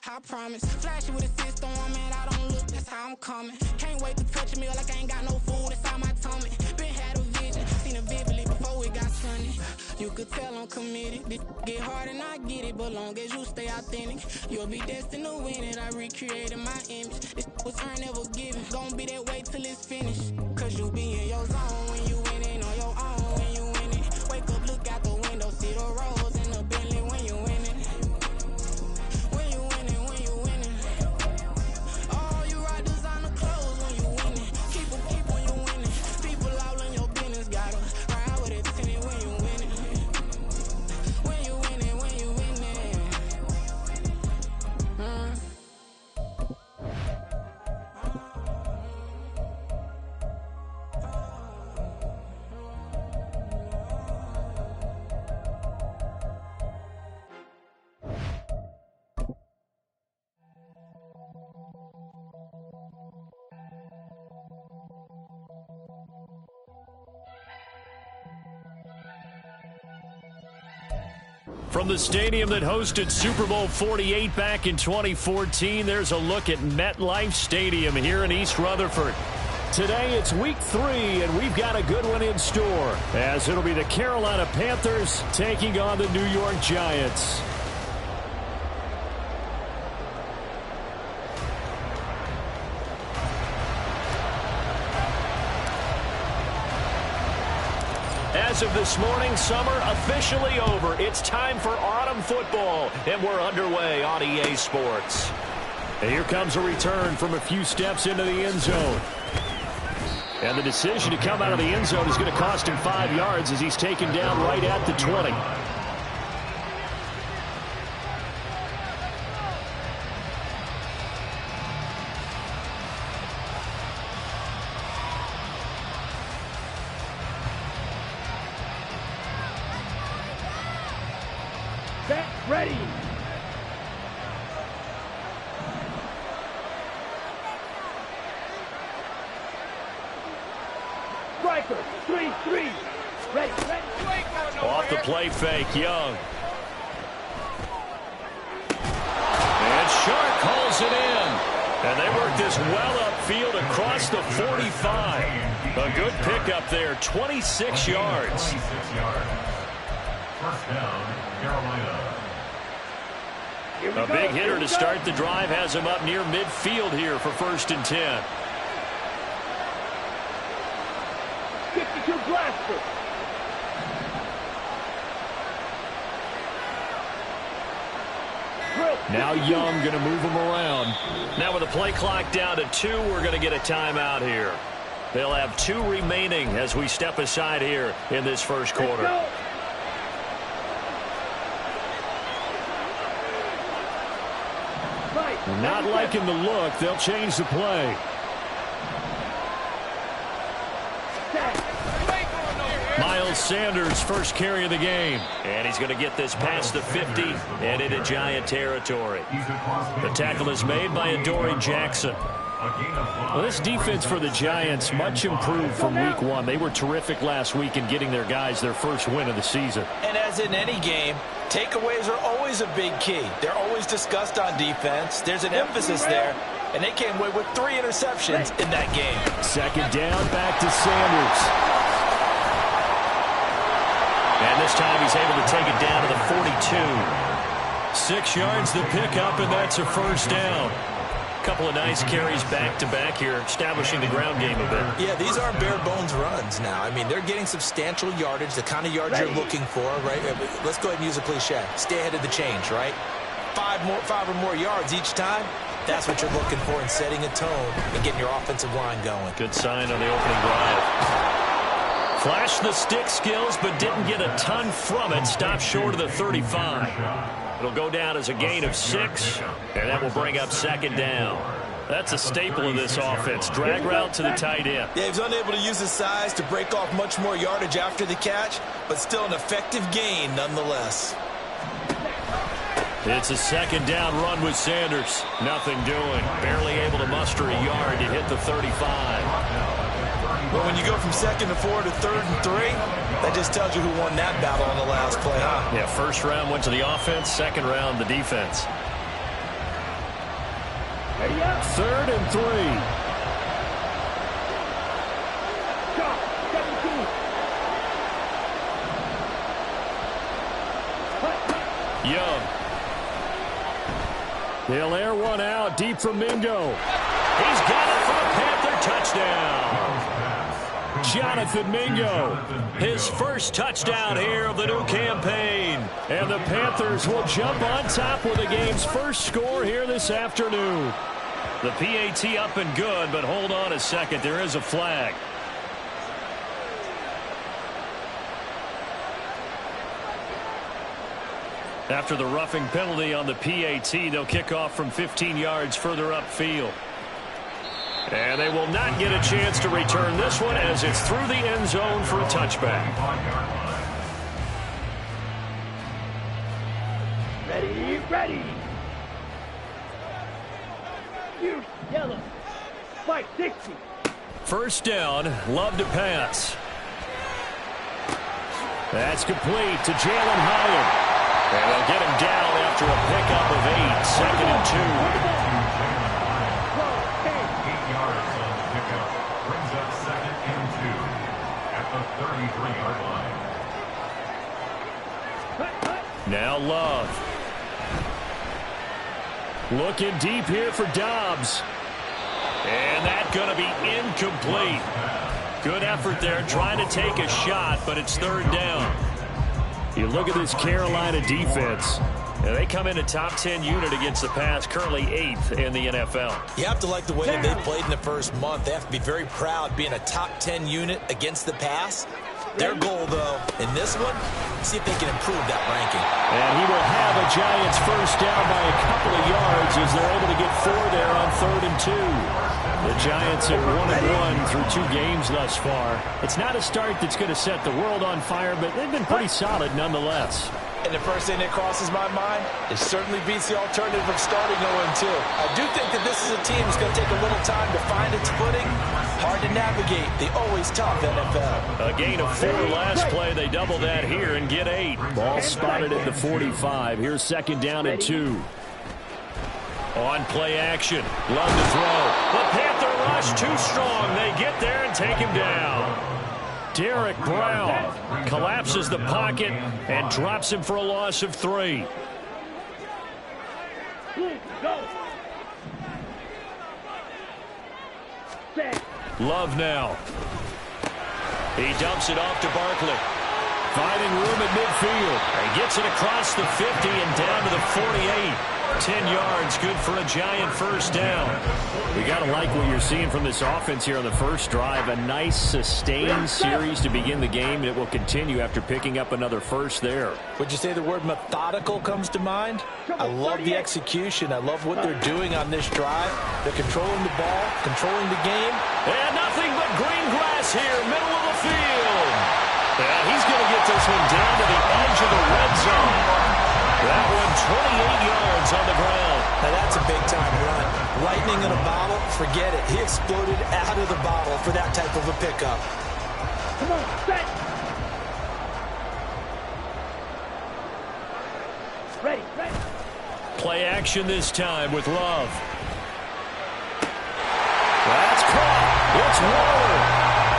I promise. Flashy with a system on, man, I don't look, that's how I'm coming. Can't wait to touch a meal like I ain't got no food inside my tummy. Been had a vision, seen it vividly before it got sunny. You could tell I'm committed. This get hard and I get it, but long as you stay authentic, you'll be destined to win it. I recreated my image. This was earned, never given. Gonna be that way till it's finished. Cause you be in your zone when you winning on your own when you win it. Wake up, look out the window, see the roads in the Bentley when you win it. From the stadium that hosted Super Bowl 48 back in 2014, there's a look at MetLife Stadium here in East Rutherford. Today it's week 3, and we've got a good one in store, as it'll be the Carolina Panthers taking on the New York Giants. As of this morning, summer officially over. It's time for autumn football, and we're underway on EA Sports. And here comes a return from a few steps into the end zone. And the decision to come out of the end zone is going to cost him 5 yards as he's taken down right at the 20. Ready. Striker, 3-3. Ready. Off the play fake, Young. And Shark calls it in. And they work this well upfield across the 45. A good pickup there, 26 yards. First down, Carolina. A big hitter to start the drive has him up near midfield here for 1st and 10. 52 blaster. Now Young going to move him around. Now with the play clock down to 2, we're going to get a timeout here. They'll have 2 remaining as we step aside here in this first quarter. Not liking the look. They'll change the play. Miles Sanders, first carry of the game. And he's going to get this past the 50 and into Giant territory. The tackle is made by Adoree Jackson. Well, this defense for the Giants, much improved from week 1. They were terrific last week in getting their guys their first win of the season. And as in any game, takeaways are always a big key. They're always discussed on defense. There's an emphasis there, and they came away with 3 interceptions in that game. Second down, back to Sanders. And this time he's able to take it down to the 42. 6 yards the pickup, and that's a first down. Couple of nice carries back-to-back here, establishing the ground game a bit. Yeah, these aren't bare-bones runs now. I mean, they're getting substantial yardage, the kind of yards you're looking for, right? Let's go ahead and use a cliche. Stay ahead of the change, right? 5 or more yards each time, that's what you're looking for in setting a tone and getting your offensive line going. Good sign on the opening drive. Flashed the stick skills, but didn't get a ton from it. Stopped short of the 35. It'll go down as a gain of 6, and that will bring up second down. That's a staple of this offense. Drag route to the tight end. Yeah, he's unable to use his size to break off much more yardage after the catch, but still an effective gain nonetheless. It's a second down run with Sanders. Nothing doing. Barely able to muster a yard to hit the 35. But when you go from 2nd to 4 to 3rd and 3, that just tells you who won that battle on the last play, huh? Yeah, first round went to the offense, second round the defense. Ready up. 3rd and 3. Shot. 17. Young. They'll air one out deep from Mingo. He's got it for a Panther touchdown. Jonathan Mingo, his first touchdown here of the new campaign. And the Panthers will jump on top with the game's first score here this afternoon. The PAT up and good, but hold on a second. There is a flag. After the roughing penalty on the PAT, they'll kick off from 15 yards further upfield. And they will not get a chance to return this one as it's through the end zone for a touchback. Ready, ready. You yellow. Spike 60. First down, Love to pass. That's complete to Jalen Hyatt. And they'll get him down after a pickup of 8, 2nd and 2. 8 yards on the pickup. Brings up 2nd and 2 at the 33-yard line. Now Love. Looking deep here for Dobbs. And that's going to be incomplete. Good effort there trying to take a shot, but it's 3rd down. You look at this Carolina defense. They come in a top 10 unit against the pass, currently 8th in the NFL. You have to like the way that they played in the first month. They have to be very proud being a top 10 unit against the pass. Their goal, though, in this one, see if they can improve that ranking. And he will have a Giants first down by a couple of yards as they're able to get 4 there on 3rd and 2. The Giants are 1-1 through 2 games thus far. It's not a start that's going to set the world on fire, but they've been pretty solid nonetheless. And the first thing that crosses my mind, it certainly beats the alternative of starting 0-2. I do think that this is a team that's going to take a little time to find its footing. Hard to navigate the always tough NFL. A gain of 4 last play. They double that here and get 8. Ball spotted at the 45. Here's 2nd down and 2. On play action. Love to throw. The Panther rush too strong. They get there and take him down. Derek Brown collapses the pocket and drops him for a loss of 3. Go. Set. Love now. He dumps it off to Barkley. Finding room at midfield. He gets it across the 50 and down to the 48. 10 yards, good for a Giant first down. You got to like what you're seeing from this offense here on the first drive. A nice, sustained series to begin the game, and it will continue after picking up another first there. Would you say the word methodical comes to mind? I love the execution. I love what they're doing on this drive. They're controlling the ball, controlling the game. And nothing but green grass here, middle of the field. And he's going to get this one down to the edge of the red zone. That one 28 yards on the ground. Now that's a big-time run. Lightning in a bottle, forget it. He exploded out of the bottle for that type of a pickup. Come on, set. Ready, ready. Play action this time with Love. That's caught. It's Waller.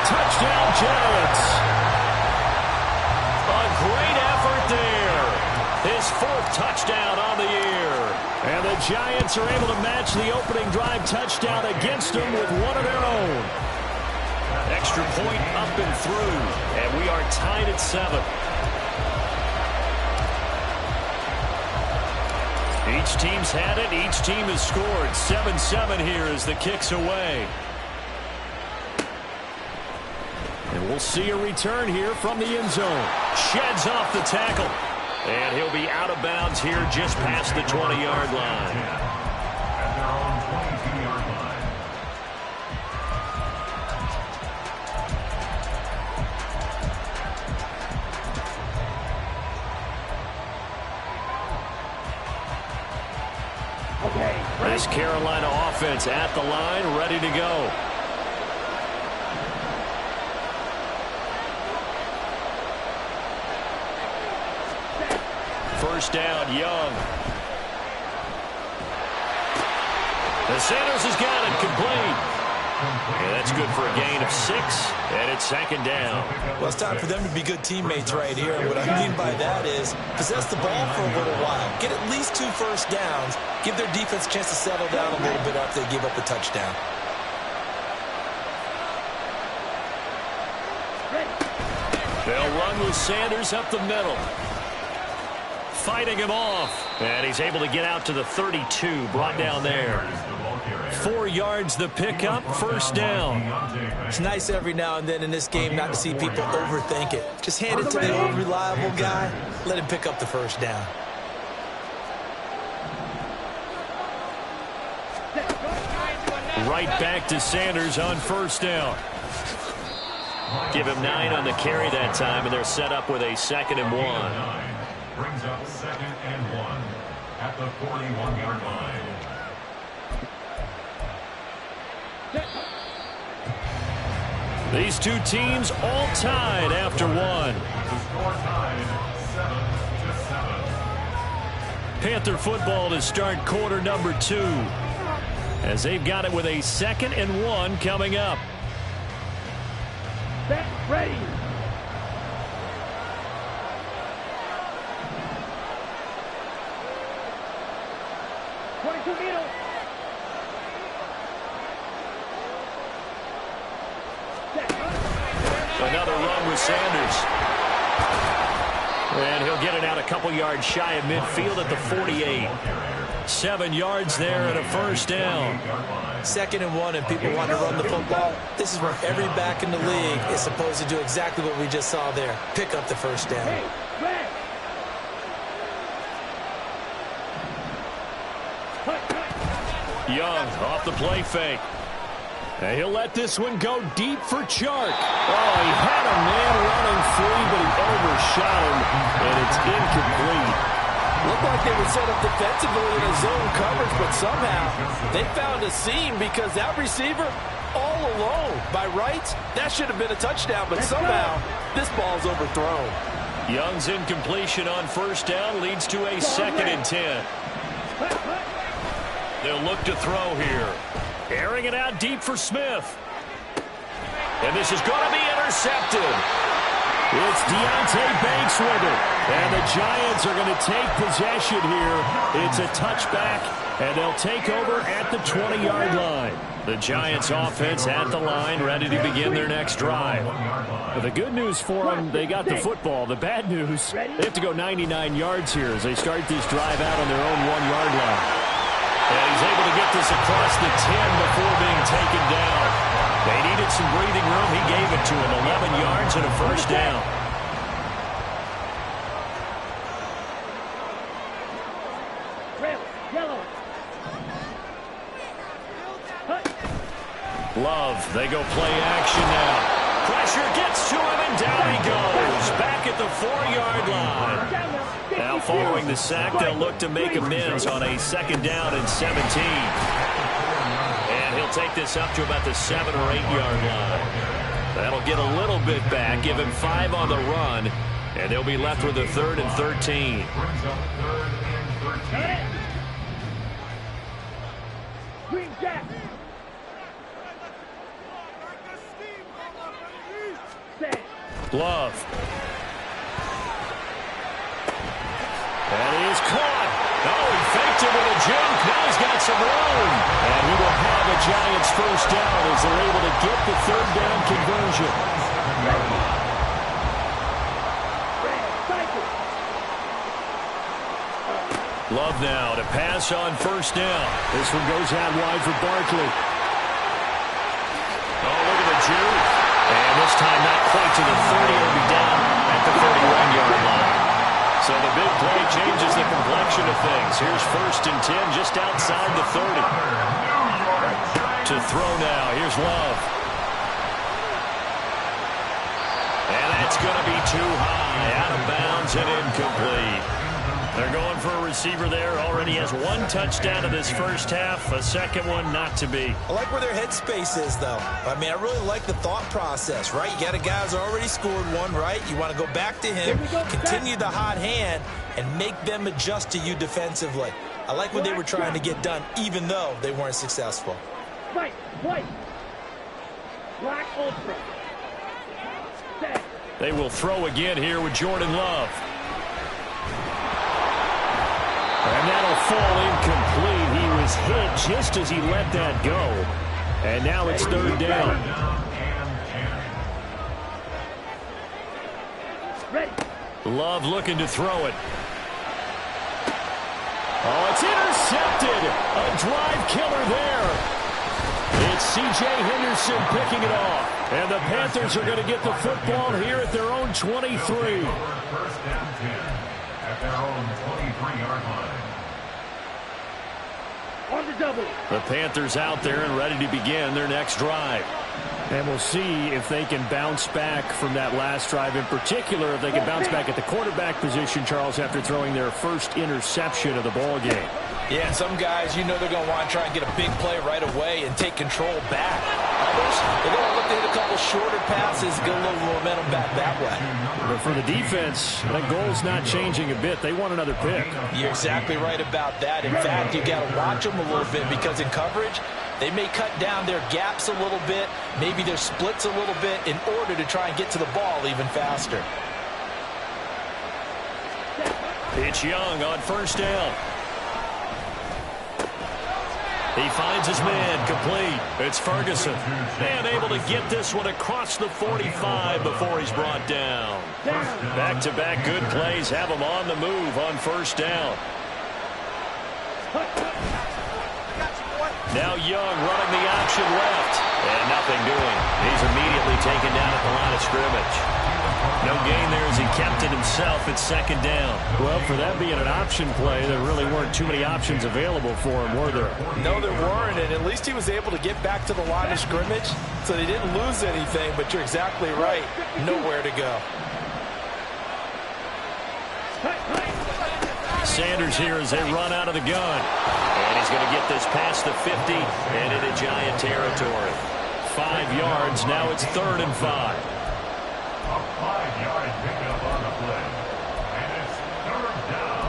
Touchdown Giants. A great effort there. His 4th touchdown on the year. And the Giants are able to match the opening drive touchdown against them with one of their own. Extra point up and through. And we are tied at 7. Each team's had it. Each team has scored. 7-7 here as the kick's away. And we'll see a return here from the end zone. Sheds off the tackle. And he'll be out of bounds here just past the 20-yard line. At their own 22-yard line. Okay. This Carolina offense at the line, ready to go. first down. Young. The Sanders has got it complete. And that's good for a gain of 6, and it's second down. Well, it's time for them to be good teammates right here. And what I mean by that is possess the ball for a little while. Get at least 2 first downs. Give their defense a chance to settle down a little bit after they give up the touchdown. They'll run with Sanders up the middle. Fighting him off. And he's able to get out to the 32, brought down there. 4 yards the pickup, first down. It's nice every now and then in this game not to see people overthink it. Just hand it to the old reliable guy. Let him pick up the first down. Right back to Sanders on first down. Give him 9 on the carry that time, and they're set up with a 2nd and 1. Brings up 2nd and 1 at the 41-yard line. These 2 teams all tied after 1. The score tied 7-7. Panther football to start quarter number 2. As they've got it with a 2nd and 1 coming up. Set, ready. Another run with Sanders. And he'll get it out a couple yards shy of midfield at the 48. 7 yards there and a first down. 2nd and 1 and people want to run the football. This is where every back in the league is supposed to do exactly what we just saw there. Pick up the first down. Young off the play fake. And he'll let this one go deep for Chark. Oh, he had a man running free, but he overshot him, and it's incomplete. Looked like they were set up defensively in a zone coverage, but somehow they found a seam because that receiver all alone. By rights, that should have been a touchdown, but somehow this ball's overthrown. Young's incompletion on first down leads to a 2nd and 10. They'll look to throw here. Airing it out deep for Smith. And this is going to be intercepted. It's Deontay Banks with it. And the Giants are going to take possession here. It's a touchback, and they'll take over at the 20-yard line. The Giants offense at the line, ready to begin their next drive. But the good news for them, they got the football. The bad news, they have to go 99 yards here as they start this drive out on their own 1-yard line. And he's able to get this across the 10 before being taken down. They needed some breathing room. He gave it to him. 11 yards and a first down. Love, they go play action now. Pressure gets to him, and down he goes. Back at the 4-yard line. Now following the sack, they'll look to make amends on a 2nd down and 17. And he'll take this up to about the 7 or 8-yard line. That'll get a little bit back, give him 5 on the run, and they'll be left with a 3rd and 13. Brings up 3rd and 13. Green Jack. Love. And he is caught. Oh, he faked it with a juke. Now he's got some room. And he will have a Giants first down as they're able to get the 3rd down conversion. Love now to pass on first down. This one goes out wide for Barkley. Oh, look at the juke. And this time not quite to the 30. It'll be down at the 31-yard line. So the big play changes the complexion of things. Here's 1st and 10 just outside the 30. To throw now. Here's Love. And that's going to be too high. Out of bounds and incomplete. They're going for a receiver there. Already has one touchdown in this first half. A second one not to be. I like where their headspace is, though. I mean, I really like the thought process, right? You got a guy who's already scored one, right? You want to go back to him, continue the hot hand, and make them adjust to you defensively. I like what they were trying to get done, even though they weren't successful. Right. Black ultra. Set. They will throw again here with Jordan Love. And that'll fall incomplete. He was hit just as he let that go. And now it's third down. Ready. Love looking to throw it. Oh, it's intercepted. A drive killer there. It's C.J. Henderson picking it off. And the Panthers are going to get the football here at their own 23. First down 10 at their own 23-yard line. On the double. The Panthers out there and ready to begin their next drive. And we'll see if they can bounce back from that last drive. In particular, if they can bounce back at the quarterback position, Charles, after throwing their first interception of the ball game. Yeah, some guys, you know they're going to want to try and get a big play right away and take control back. Others, they're going to look to hit a couple shorter passes, get a little momentum back that way. But for the defense, that goal's not changing a bit. They want another pick. You're exactly right about that. In fact, you've got to watch them a little bit because in coverage, they may cut down their gaps a little bit, maybe their splits a little bit in order to try and get to the ball even faster. It's Young on first down. He finds his man complete. It's Ferguson. And able to get this one across the 45 before he's brought down. Back-to-back good plays have him on the move on first down. Now Young running the option left. And nothing doing. He's immediately taken down at the line of scrimmage. No gain there as he kept it himself at second down. Well, for that being an option play, there really weren't too many options available for him, were there? No, there weren't, and at least he was able to get back to the line of scrimmage, so they didn't lose anything, but you're exactly right. Nowhere to go. Sanders here as they run out of the gun. And he's going to get this past the 50 and into Giant territory. 5 yards, now it's 3rd and 5. A 5-yard pickup on the play. And it's 3rd down.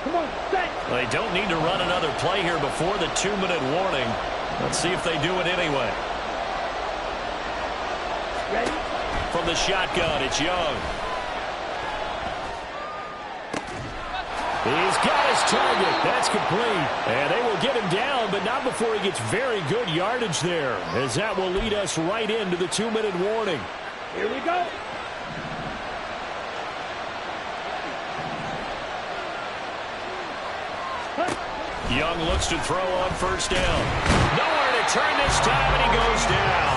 Come on, set. They don't need to run another play here before the 2-minute warning. Let's see if they do it anyway. Ready. From the shotgun, it's Young. He's got his target. That's complete. And they will get him down, but not before he gets very good yardage there, as that will lead us right into the 2-minute warning. Here we go. Young looks to throw on first down. Nowhere to turn this time, and he goes down.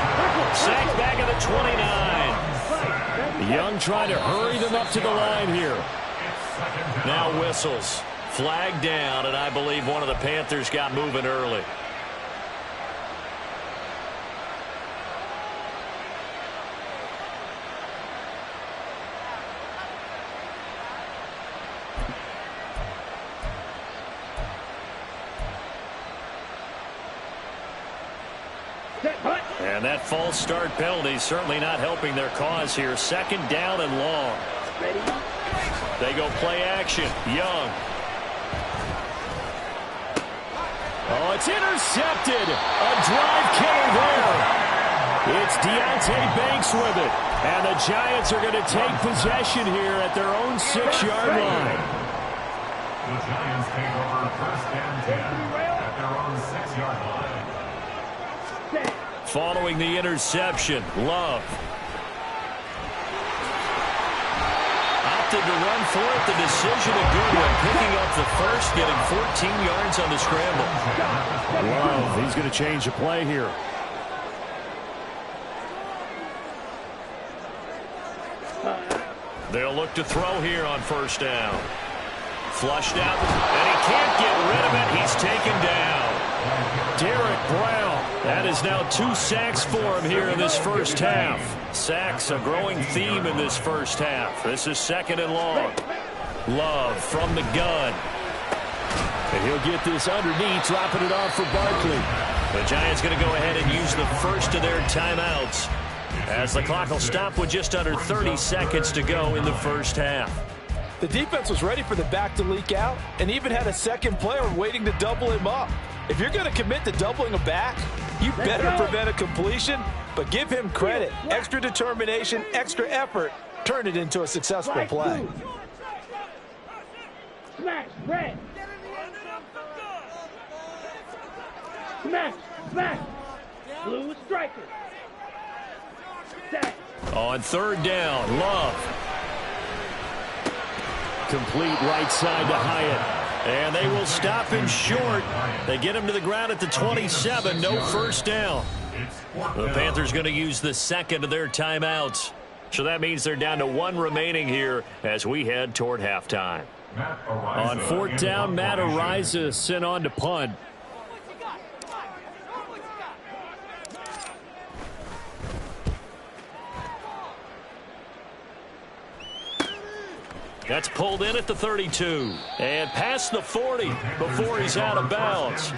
Sacked back at the 29. Young trying to hurry them up to the line here. Now whistles. Flag down, and I believe one of the Panthers got moving early. And that false start penalty certainly not helping their cause here. 2nd down and long. Ready. They go play action. Young. Oh, it's intercepted. A drive killer there. It's Deontay Banks with it. And the Giants are going to take possession here at their own 6-yard line. The Giants take over 1st and 10 at their own 6-yard line. Following the interception, Love. To run for it, the decision a good one. Picking up the first, getting 14 yards on the scramble. Wow, he's going to change the play here. They'll look to throw here on first down. Flushed out, and he can't get rid of it. He's taken down. Derek Brown. That is now 2 sacks for him here in this first half. Sacks, a growing theme in this first half. This is 2nd and long. Love from the gun. And he'll get this underneath, dropping it off for Barkley. The Giants going to go ahead and use the first of their timeouts, as the clock will stop with just under 30 seconds to go in the first half. The defense was ready for the back to leak out and even had a second player waiting to double him up. If you're going to commit to doubling a back, you better prevent a completion, but give him credit. Extra determination, extra effort, turn it into a successful play. Smash, red. Smash, smash. Blue striker. Set. On third down, Love. Complete right side to Hyatt. And they will stop him short. They get him to the ground at the 27. No first down. The Panthers going to use the second of their timeouts. So that means they're down to one remaining here as we head toward halftime. On fourth down, Matt Ariza sent on to punt. That's pulled in at the 32. And past the 40 before he's out of bounds.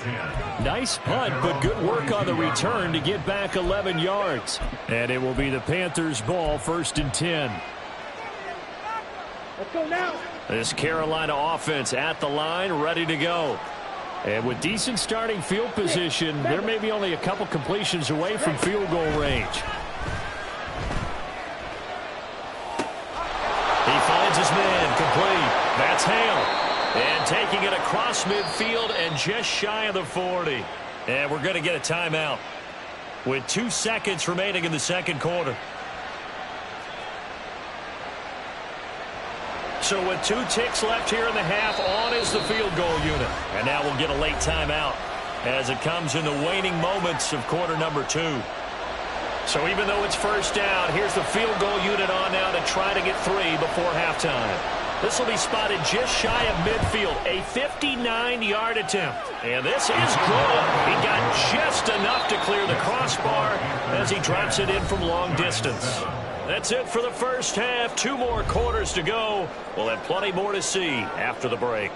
Nice punt, but good work on the return to get back 11 yards. And it will be the Panthers' ball, 1st and 10. Let's go now. This Carolina offense at the line, ready to go. And with decent starting field position, they're maybe only a couple completions away from field goal range. He finds his man, complete. That's Hale. And taking it across midfield and just shy of the 40. And we're going to get a timeout with 2 seconds remaining in the second quarter. So with 2 ticks left here in the half, on is the field goal unit. And now we'll get a late timeout as it comes in the waning moments of quarter number 2. So even though it's first down, here's the field goal unit on now to try to get 3 before halftime. This will be spotted just shy of midfield, a 59-yard attempt. And this is good. He got just enough to clear the crossbar as he drops it in from long distance. That's it for the first half. 2 more quarters to go. We'll have plenty more to see after the break.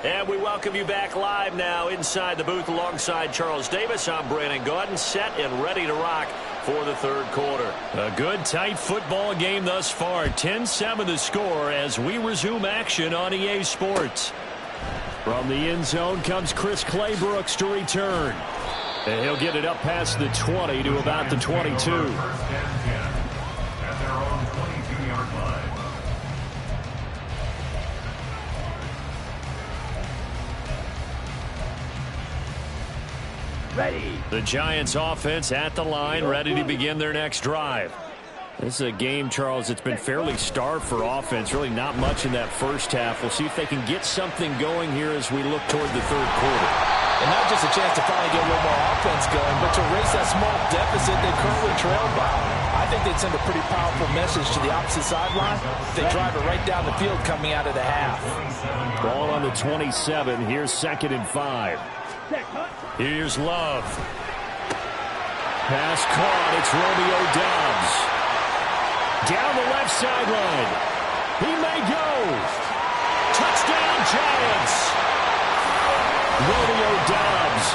And we welcome you back live now inside the booth alongside Charles Davis. I'm Brandon Gaudin, set and ready to rock for the third quarter. A good, tight football game thus far. 10-7 the score as we resume action on EA Sports. From the end zone comes Chris Claybrooks to return. And he'll get it up past the 20 to about the 22. Ready. The Giants offense at the line, ready to begin their next drive. This is a game, Charles, it's been fairly starved for offense. Really not much in that first half. We'll see if they can get something going here as we look toward the third quarter. And not just a chance to finally get a little more offense going, but to erase that small deficit they currently trailed by. I think they'd send a pretty powerful message to the opposite sideline. They drive it right down the field coming out of the half. Ball on the 27. Here's 2nd and 5. Here's Love. Pass caught. It's Romeo Doubs. Down the left sideline. He may go. Touchdown, Giants. Romeo Doubs,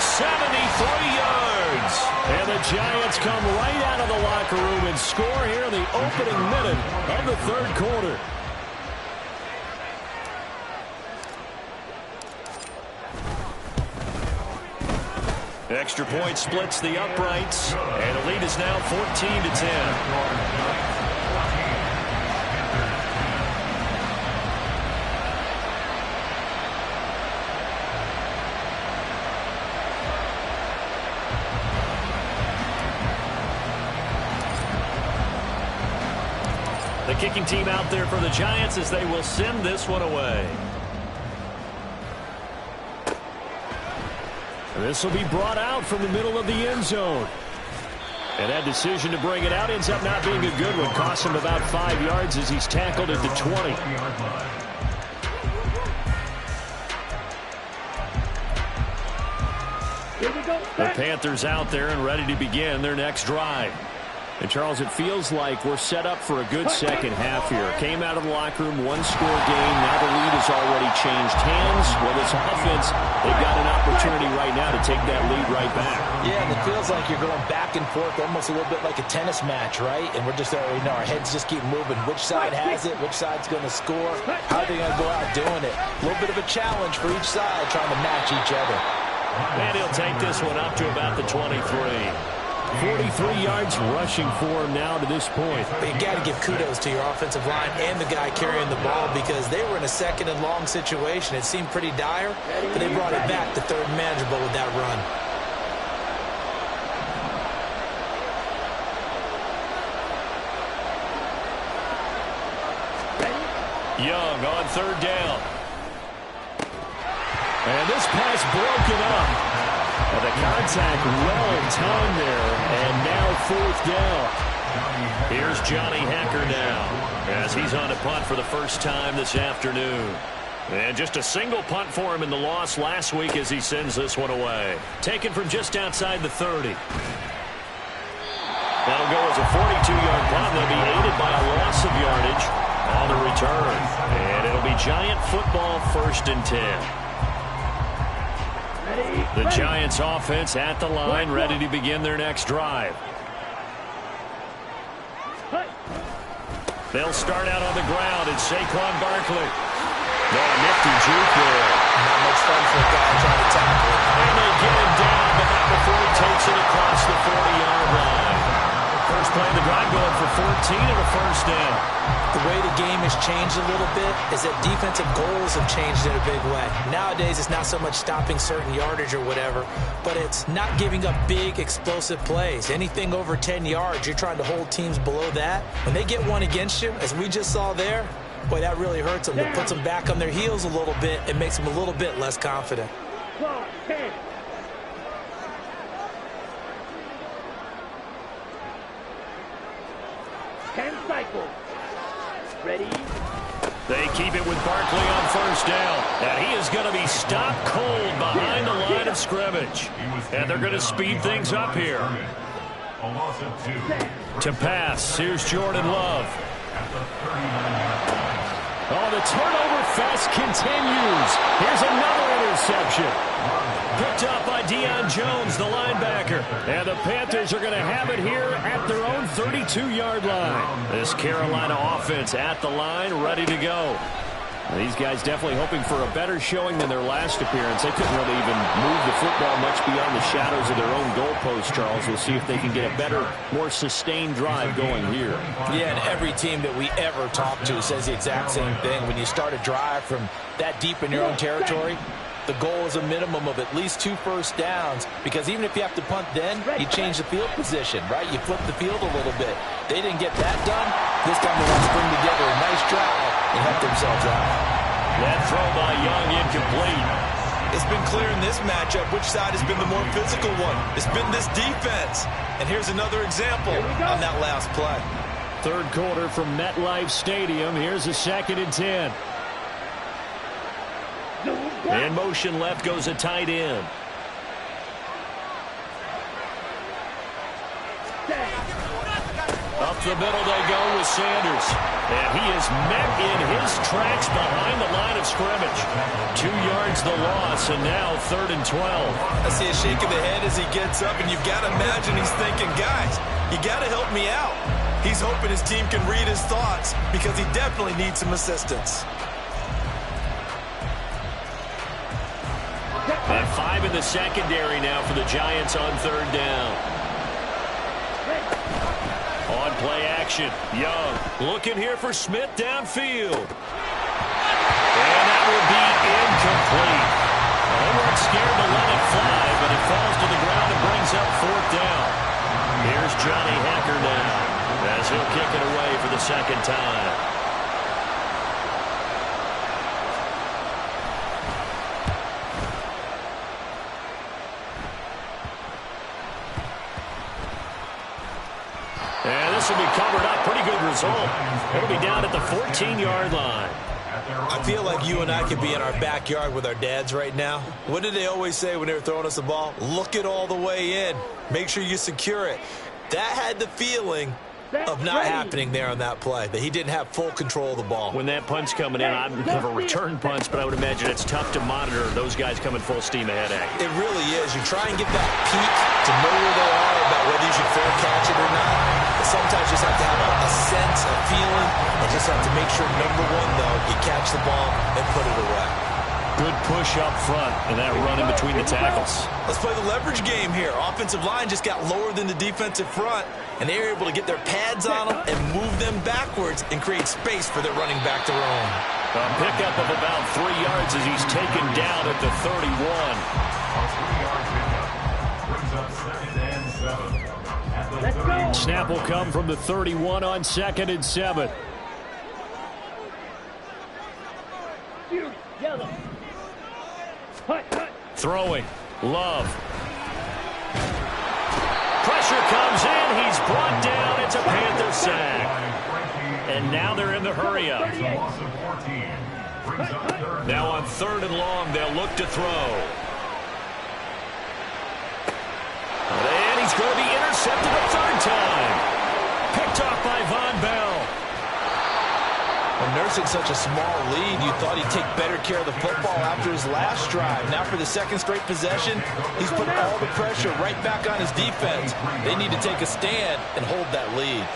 73 yards. And the Giants come right out of the locker room and score here in the opening minute of the third quarter. Extra point splits the uprights, and the lead is now 14-10. The kicking team out there for the Giants as they will send this one away. This will be brought out from the middle of the end zone. And that decision to bring it out ends up not being a good one. Costs him about 5 yards as he's tackled at the 20. Here we go. The Panthers out there and ready to begin their next drive. And, Charles, it feels like we're set up for a good second half here. Came out of the locker room, one-score game. Now the lead has already changed hands. Well, this offense, they've got an opportunity right now to take that lead right back. Yeah, and it feels like you're going back and forth, almost a little bit like a tennis match, right? And we're just already know our heads just keep moving. Which side has it? Which side's going to score? How are they going to go out doing it? A little bit of a challenge for each side, trying to match each other. And he'll take this one up to about the 23. 43 yards rushing for him now to this point. But you got to give kudos to your offensive line and the guy carrying the ball because they were in a second and long situation. It seemed pretty dire, but they brought it back to third and manageable with that run. Young on third down. And this pass broken up. And the contact well timed there, and now fourth down. Here's Johnny Hecker now as he's on a punt for the first time this afternoon. And just a single punt for him in the loss last week as he sends this one away. Taken from just outside the 30. That'll go as a 42-yard punt. They'll be aided by a loss of yardage on the return. And it'll be Giant football, 1st and 10. The Giants offense at the line, ready to begin their next drive. They'll start out on the ground. It's Saquon Barkley. No, nifty juke there. Not much fun for a guy trying to tackle. And they get him down, but not before he takes it across the 40-yard line. First play of the drive going for 14 and a first down. The way the game has changed a little bit is that defensive goals have changed in a big way. Nowadays, it's not so much stopping certain yardage or whatever, but it's not giving up big, explosive plays. Anything over 10 yards, you're trying to hold teams below that. When they get one against you, as we just saw there, boy, that really hurts them. It puts them back on their heels a little bit and makes them a little bit less confident. 10. Cycles. Ready? They keep it with Barkley on first down. And he is going to be stopped cold behind the line of scrimmage. And they're going to speed things up here. To pass, here's Jordan Love. Oh, the turnover fest continues. Here's another interception. Picked up by Deion Jones, the linebacker. And the Panthers are going to have it here at their own 32-yard line. This Carolina offense at the line, ready to go. These guys definitely hoping for a better showing than their last appearance. They couldn't really even move the football much beyond the shadows of their own goalpost, Charles. We'll see if they can get a better, more sustained drive going here. Yeah, and every team that we ever talk to says the exact same thing. When you start a drive from that deep in your own territory, the goal is a minimum of at least 2 first downs, because even if you have to punt then, you change the field position, right? You flip the field a little bit. They didn't get that done. This time they want to string together a nice drive and help themselves out. That throw by Young incomplete. It's been clear in this matchup which side has been the more physical one. It's been this defense. And here's another example on that last play. Third quarter from MetLife Stadium. Here's a 2nd and 10. In motion left goes a tight end. Up the middle they go with Sanders. And he is met in his tracks behind the line of scrimmage. 2 yards the loss, and now 3rd and 12. I see a shake of the head as he gets up, and you've got to imagine he's thinking, guys, you got to help me out. He's hoping his team can read his thoughts because he definitely needs some assistance. And 5 in the secondary now for the Giants on 3rd down. On play action, Young looking here for Smith downfield. And that will be incomplete. They weren't scared to let it fly, but it falls to the ground and brings up 4th down. Here's Johnny Hecker now as he'll kick it away for the 2nd time. And this will be covered up. Pretty good result. It'll be down at the 14-yard line. I feel like you and I could be in our backyard with our dads right now. What did they always say when they were throwing us the ball? Look it all the way in. Make sure you secure it. That had the feeling of not happening there on that play, that he didn't have full control of the ball. When that punt's coming in, I've never returned punts, but I would imagine it's tough to monitor those guys coming full steam ahead at you. It really is. You try and get that peek to know where they are about whether you should fair catch it or not. But sometimes you just have to have a sense, a feeling, and just have to make sure, number one, though, you catch the ball and put it away. Good push up front and that run in between the tackles. Let's play the leverage game here. Offensive line just got lower than the defensive front, and they were able to get their pads on them and move them backwards and create space for their running back to roam. A pickup of about 3 yards as he's taken down at the 31. A 3-yard pickup brings up 2nd and 7 at the 30. Snap will come from the 31 on 2nd and 7. Yellow. Throwing. Love. Pressure comes in. He's brought down. It's a Panther sack. And now they're in the hurry up. It's a loss of 14. Brings up 3rd. Now on 3rd and long, they'll look to throw. And he's going to be intercepted a 3rd time. Picked off by Von Bell. Well, nursing such a small lead, you thought he'd take better care of the football after his last drive. Now for the 2nd straight possession, he's put all the pressure right back on his defense. They need to take a stand and hold that lead.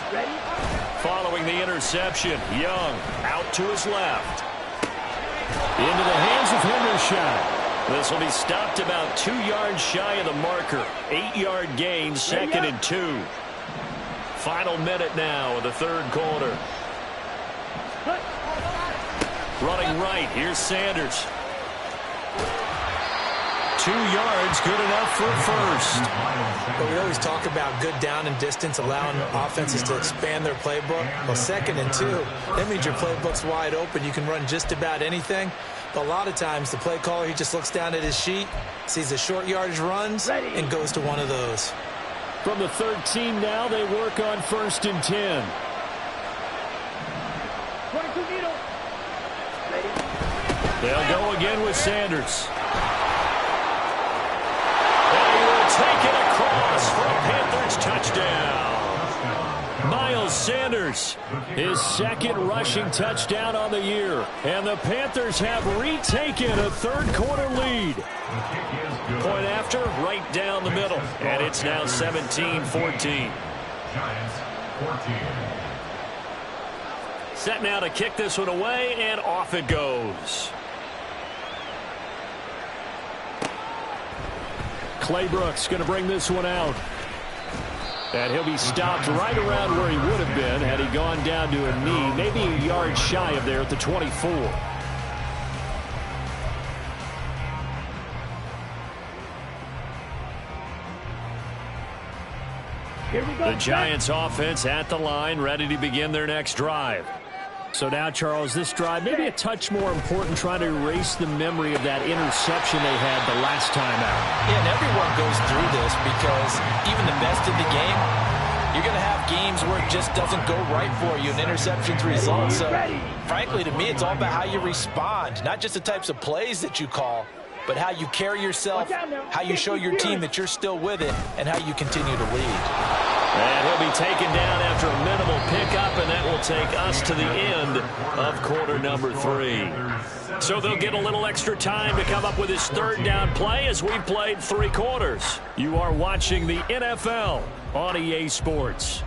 Following the interception, Young out to his left. Into the hands of Hendershot. This will be stopped about 2 yards shy of the marker. 8-yard gain, 2nd and 2. Final minute now of the 3rd quarter. Running right, here's Sanders. 2 yards, good enough for a first. But we always talk about good down and distance, allowing offenses to expand their playbook. Well, 2nd and 2, that means your playbook's wide open. You can run just about anything. But a lot of times, the play caller, he just looks down at his sheet, sees the short yardage runs, and goes to one of those. From the 13 now, they work on 1st and 10. They'll go again with Sanders. And he will take it across for a Panthers touchdown. Miles Sanders, his 2nd rushing touchdown on the year. And the Panthers have retaken a 3rd quarter lead. Point after, right down the middle. And it's now 17-14. Giants 14. Set now to kick this one away, and off it goes. Clay Brooks going to bring this one out. And he'll be stopped right around where he would have been had he gone down to a knee, maybe a yard shy of there at the 24. The Giants offense at the line, ready to begin their next drive. So now, Charles, this drive maybe a touch more important, trying to erase the memory of that interception they had the last time out. Yeah, and everyone goes through this because even the best in the game, you're going to have games where it just doesn't go right for you, and interceptions result. So, frankly, to me, it's all about how you respond, not just the types of plays that you call, but how you carry yourself, how you show your team that you're still with it, and how you continue to lead. And he'll be taken down after a minimal pickup, and that will take us to the end of quarter number 3. So they'll get a little extra time to come up with his 3rd down play as we played 3 quarters. You are watching the NFL on EA Sports.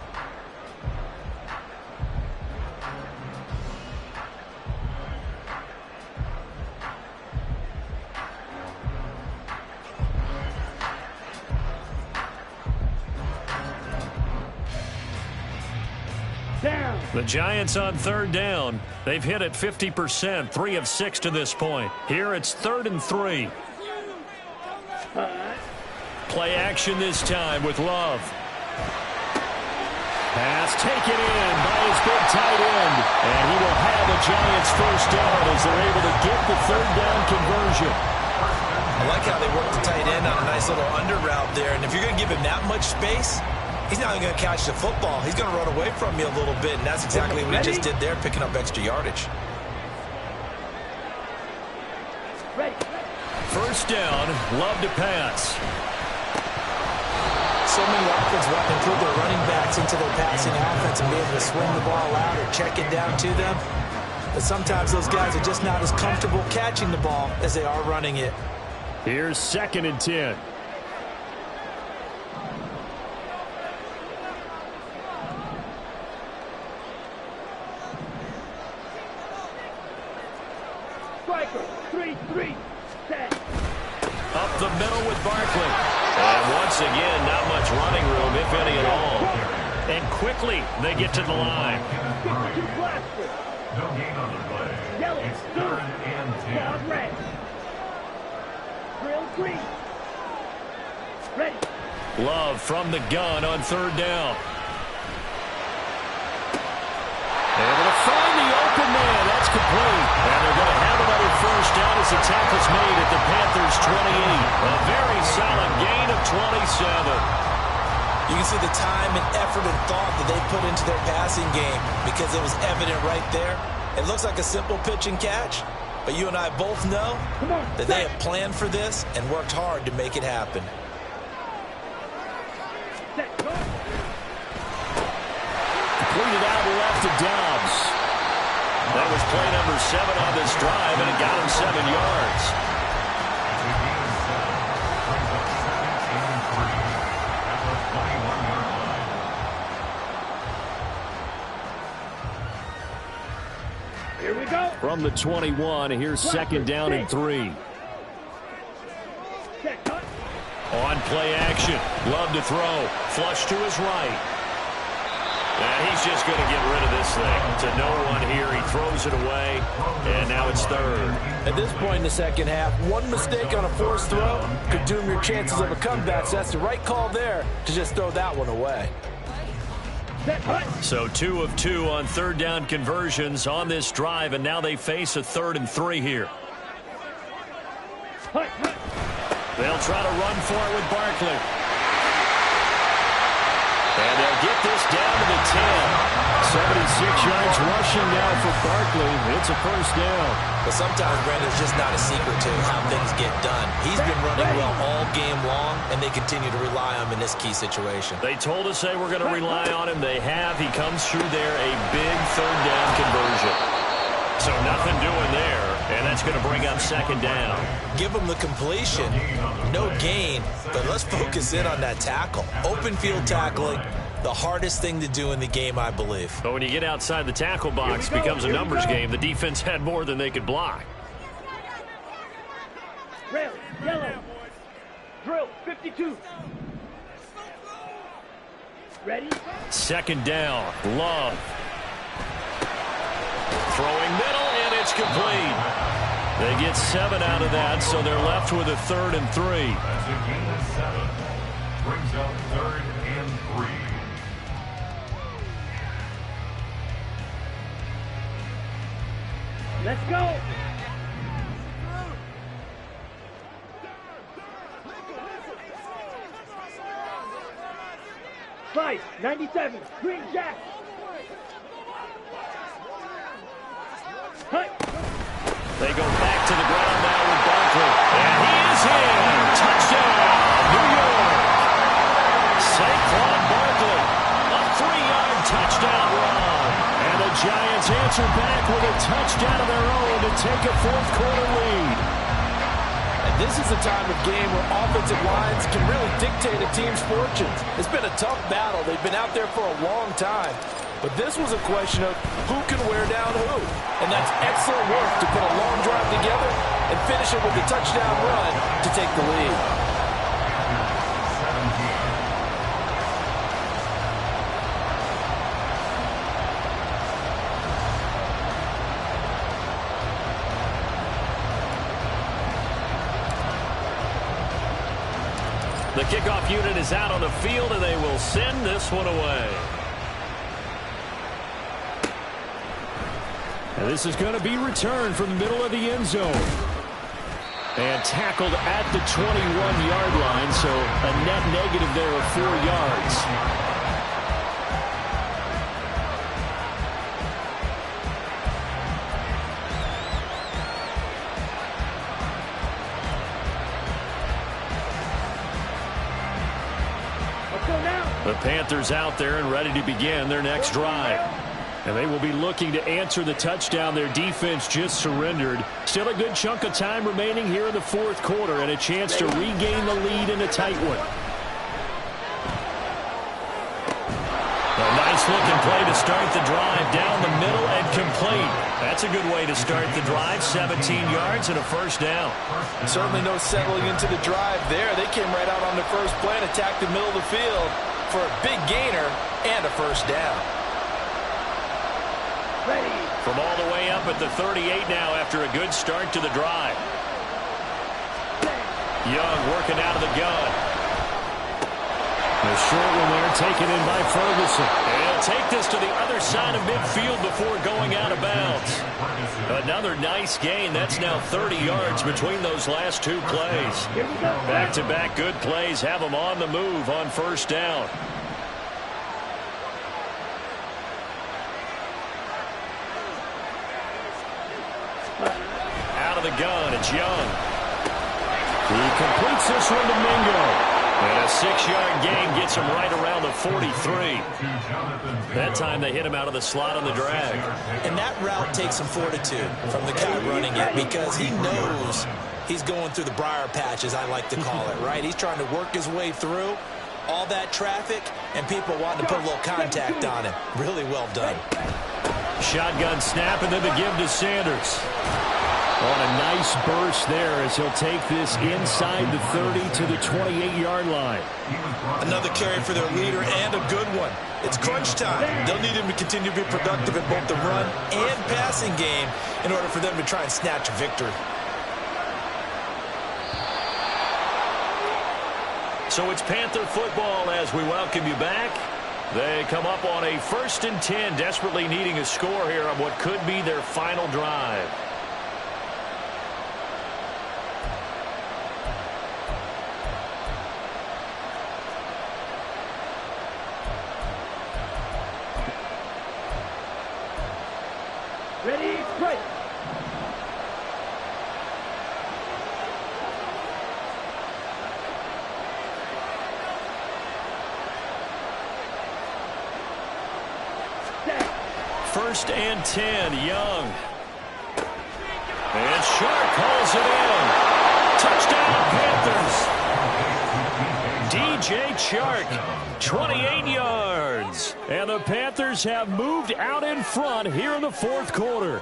The Giants on 3rd down. They've hit it 50%, 3 of 6 to this point. Here it's 3rd and 3. Play action this time with Love. Pass taken in by his big tight end. And he will have the Giants' first down as they're able to get the 3rd down conversion. I like how they work the tight end on a nice little under route there. And if you're going to give him that much space, he's not even going to catch the football. He's going to run away from you a little bit, and that's exactly what he just did there, picking up extra yardage. first down. Love to pass. So many offenses want to include their running backs into their passing offense and be able to swing the ball out or check it down to them. But sometimes those guys are just not as comfortable catching the ball as they are running it. Here's 2nd and 10. Striker, 3-3, set. Up the middle with Barkley. And once again, not much running room, if any at all. And quickly, they get to the line. 52 blaster. No gain on the play. Yellow, It's blue, 3rd and 10. quad red. Drill green. Ready. Love from the gun on 3rd down. Able to find the open man. That's complete. And they're going to have another first down as the tackle's made at the Panthers' 28. A very solid gain of 27. You can see the time and effort and thought that they put into their passing game because it was evident right there. It looks like a simple pitch and catch, but you and I both know that they have planned for this and worked hard to make it happen. Completed out left to Dobbs. That was play number 7 on this drive, and it got him 7 yards. Here we go. From the 21, here's 2nd down and 3. Set, cut. On play action. Love to throw. Flush to his right. And he's just going to get rid of this thing. To no one here. He throws it away. And now it's 3rd. At this point in the second half, one mistake on a forced throw could doom your chances of a comeback. So that's the right call there to just throw that one away. Set, cut. So 2 of 2 on 3rd down conversions on this drive. And now they face a 3rd and 3 here. Cut, cut. They'll try to run for it with Barkley. And they'll get this down to the 10. 76 yards rushing now for Barkley. It's a first down. But sometimes, Brandon, it's just not a secret to how things get done. He's been running well all game long, and they continue to rely on him in this key situation. They told us they were going to rely on him. They have. He comes through there, a big 3rd down conversion. So nothing doing there, and that's going to bring up 2nd down. Give him the completion, no gain, but let's focus in on that tackle. Open field tackling, the hardest thing to do in the game, I believe. But when you get outside the tackle box, it becomes a numbers game. The defense had more than they could block. Rail, yellow. Drill, 52. Ready. 2nd down. Love. Throwing middle, and it's complete. They get 7 out of that, so they're left with a 3rd and 3. That's a gain of 7. Brings up 3rd and 3. Let's go. Slice, 97. Green Jack. Cut. They go back to the ground now with Barkley. And he is in. Touchdown, New York. Saquon Barkley, a 3-yard touchdown run. And the Giants answer back with a touchdown of their own to take a 4th-quarter lead. And this is a time of game where offensive lines can really dictate a team's fortunes. It's been a tough battle. They've been out there for a long time. But this was a question of who can wear down who. And that's excellent work to put a long drive together and finish it with a touchdown run to take the lead. The kickoff unit is out on the field, and they will send this one away. And this is going to be returned from the middle of the end zone. And tackled at the 21-yard line, so a net negative there of 4 yards. The Panthers out there and ready to begin their next drive. And they will be looking to answer the touchdown their defense just surrendered. Still a good chunk of time remaining here in the fourth quarter and a chance to regain the lead in a tight one. A nice-looking play to start the drive down the middle and complete. That's a good way to start the drive. 17 yards and a first down. Certainly no settling into the drive there. They came right out on the first play and attacked the middle of the field for a big gainer and a first down. From all the way up at the 38 now after a good start to the drive. Young working out of the gun. The short one there taken in by Ferguson. And he'll take this to the other side of midfield before going out of bounds. Another nice gain. That's now 30 yards between those last two plays. Back-to-back good plays have them on the move on first down. Out of the gun, it's Young. He completes this one to Mingo. And a 6-yard gain gets him right around the 43. That time they hit him out of the slot on the drag. And that route takes some fortitude from the guy running it because he knows he's going through the briar patch, as I like to call it, right? He's trying to work his way through all that traffic and people wanting to put a little contact on him. Really well done. Shotgun snap and then the give to Sanders. On a nice burst there as he'll take this inside the 30 to the 28-yard line. Another carry for their leader and a good one. It's crunch time. They'll need him to continue to be productive in both the run and passing game in order for them to try and snatch a victory. So it's Panther football as we welcome you back. They come up on a 1st and 10, desperately needing a score here on what could be their final drive. Ready, play. First and 10, Young. And Sharp hauls it in. Touchdown, Panthers. DJ Chark, 28 yards. And the Panthers have moved out in front here in the fourth quarter.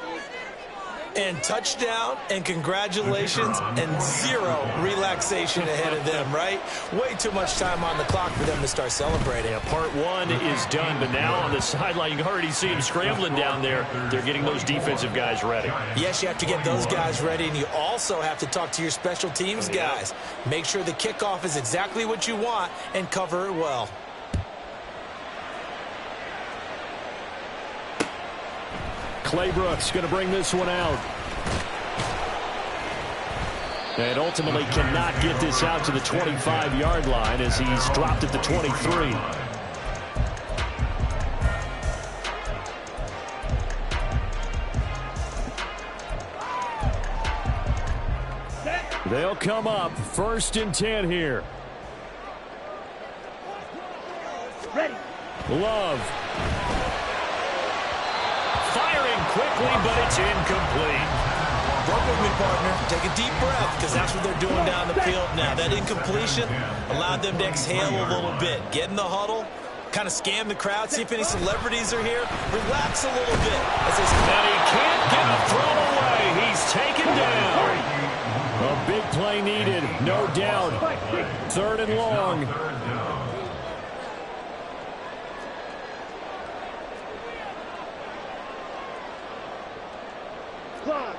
And touchdown and congratulations and zero relaxation ahead of them, right? Way too much time on the clock for them to start celebrating. Yeah, part one is done, but now on the sideline, you can already see them scrambling down there. They're getting those defensive guys ready. Yes, you have to get those guys ready, and you also have to talk to your special teams guys. Make sure the kickoff is exactly what you want and cover it well. Claybrooks going to bring this one out. And ultimately cannot get this out to the 25-yard line as he's dropped at the 23. They'll come up 1st and 10 here. Ready. Love. Firing quickly, but it's incomplete. Work with me, partner. Take a deep breath, because that's what they're doing down the field now. That incompletion allowed them to exhale a little bit. Get in the huddle, kind of scan the crowd, see if any celebrities are here. Relax a little bit. And he can't get a throw away. He's taken down. A big play needed, no doubt. 3rd and long.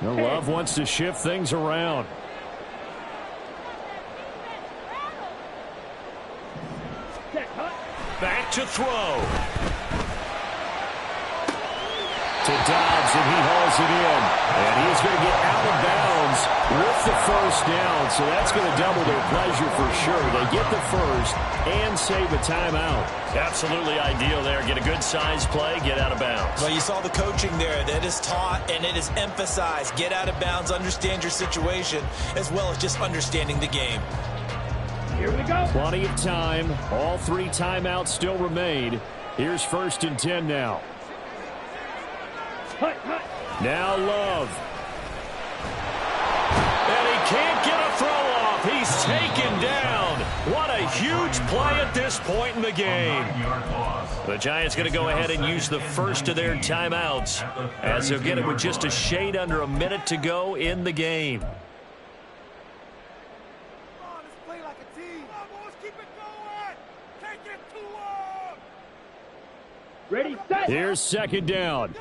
Love wants to shift things around. Back to throw. To Dobbs, and he hauls it in. And he's going to get out of bounds with the first down. So that's going to double their pleasure for sure. They get the first and save a timeout. Absolutely ideal there. Get a good size play, get out of bounds. Well, you saw the coaching there. That is taught and it is emphasized. Get out of bounds, understand your situation, as well as just understanding the game. Here we go. Plenty of time. All 3 timeouts still remain. Here's 1st and 10 now. Hut, hut. Now Love. And he can't get a throw off. He's taken down. What a huge play at this point in the game. The Giants going to go ahead and use the first of their timeouts, as they'll get it with just a shade under a minute to go in the game. Ready, set. Here's 2nd down.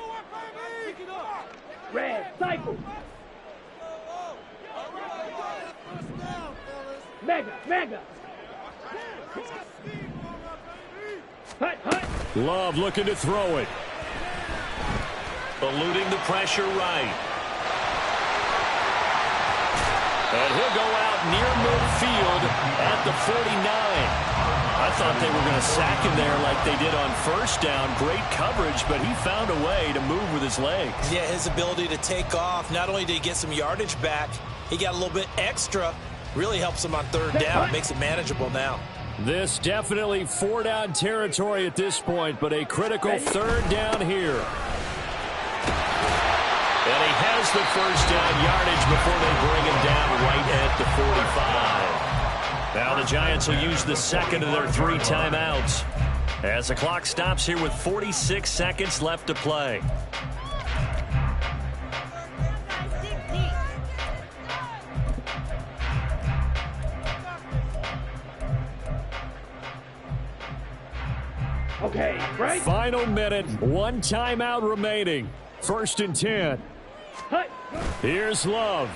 Red, cycle. Mega. Hut, hut. Love looking to throw it. Eluding the pressure right. And he'll go out near midfield at the 49. I thought they were going to sack him there like they did on 1st down. Great coverage, but he found a way to move with his legs. Yeah, his ability to take off. Not only did he get some yardage back, he got a little bit extra. Really helps him on 3rd down. Makes it manageable now. This definitely 4-down territory at this point, but a critical 3rd down here. And he has the 1st down yardage before they bring him down right at the 45. Now the Giants will use the 2nd of their 3 timeouts as the clock stops here with 46 seconds left to play. Okay, right. Final minute, 1 timeout remaining. 1st and 10. Hut. Here's Love.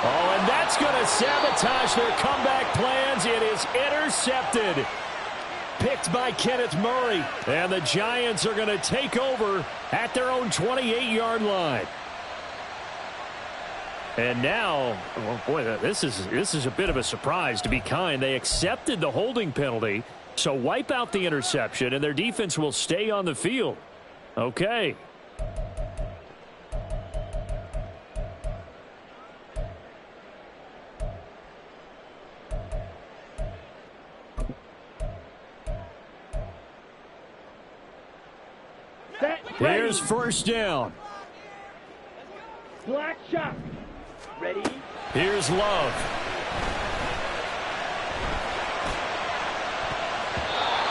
Oh, and that's going to sabotage their comeback plans. It is intercepted. Picked by Kenneth Murray. And the Giants are going to take over at their own 28-yard line. And now, well, boy, this is a bit of a surprise, to be kind. They accepted the holding penalty, so wipe out the interception, and their defense will stay on the field. Okay. Here's 1st down. Black shot. Ready. Here's Love.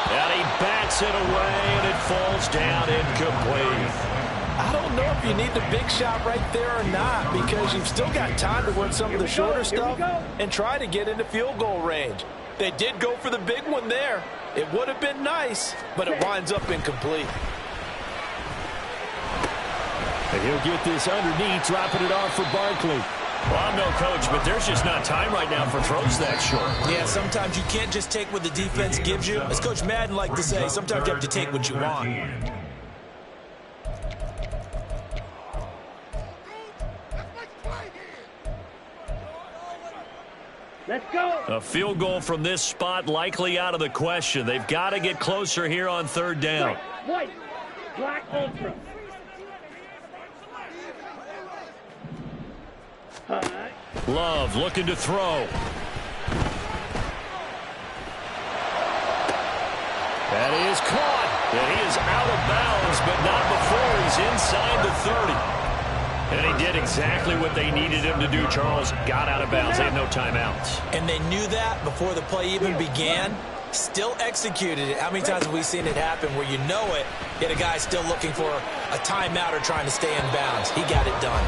And he bats it away, and it falls down incomplete. I don't know if you need the big shot right there or not, because you've still got time to work some of the shorter stuff and try to get into field goal range. They did go for the big one there. It would have been nice, but it winds up incomplete. And he'll get this underneath, dropping it off for Barkley. Well, I'm no coach, but there's just not time right now for throws that short. Yeah, sometimes you can't just take what the defense gives you. As Coach Madden liked to say, sometimes you have to take what you want. Let's go. A field goal from this spot likely out of the question. They've got to get closer here on 3rd down. White. Black ultra. Love looking to throw. That is caught. And he is out of bounds, but not before he's inside the 30. And he did exactly what they needed him to do, Charles. Got out of bounds. They had no timeouts. And they knew that before the play even began. Still executed it. How many times have we seen it happen where you know it, yet a guy still looking for a timeout or trying to stay in bounds? He got it done.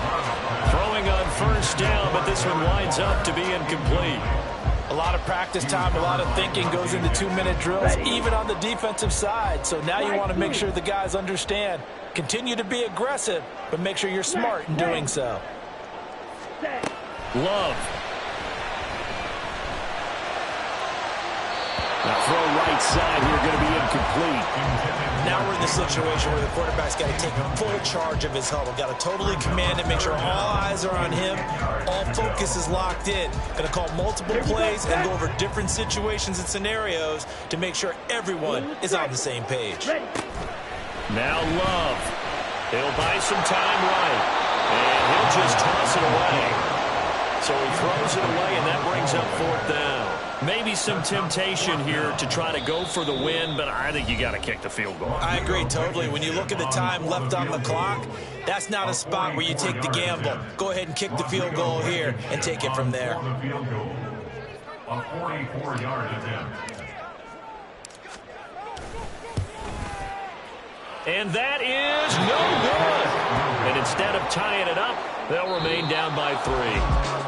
Throwing on 1st down, but this one winds up to be incomplete. A lot of practice time, a lot of thinking goes into 2-minute drills, even on the defensive side. So now you want to make sure the guys understand. Continue to be aggressive, but make sure you're smart in doing so. Love. The throw right side here going to be incomplete. Now we're in the situation where the quarterback's got to take full charge of his huddle. Got to totally command it, make sure all eyes are on him. All focus is locked in. Going to call multiple plays and go over different situations and scenarios to make sure everyone is on the same page. Now Love. He'll buy some time right. And he'll just toss it away. So he throws it away, and that brings up 4th down. Maybe some temptation here to try to go for the win, but I think you got to kick the field goal. I agree totally. When you look at the time left on the clock, that's not a spot where you take the gamble. Go ahead and kick the field goal here and take it from there. A 44-yard attempt. And that is no good. And instead of tying it up, they'll remain down by 3.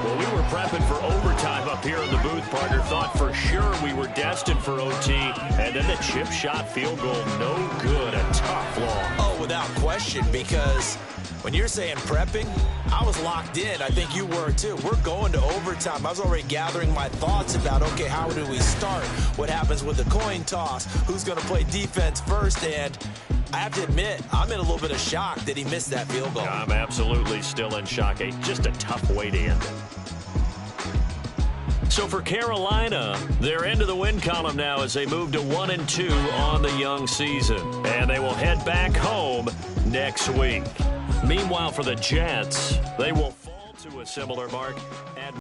Well, we were prepping for overtime up here in the booth, partner. Thought for sure we were destined for OT. And then the chip shot field goal, no good. A tough loss. Oh, without question, because when you're saying prepping, I was locked in. I think you were too. We're going to overtime. I was already gathering my thoughts about, okay, how do we start? What happens with the coin toss? Who's going to play defense first? And I have to admit, I'm in a little bit of shock that he missed that field goal. I'm absolutely still in shock. Just a tough way to end it. So for Carolina, they're into the win column now as they move to 1-2 on the young season. And they will head back home next week. Meanwhile, for the Jets, they will fall to a similar mark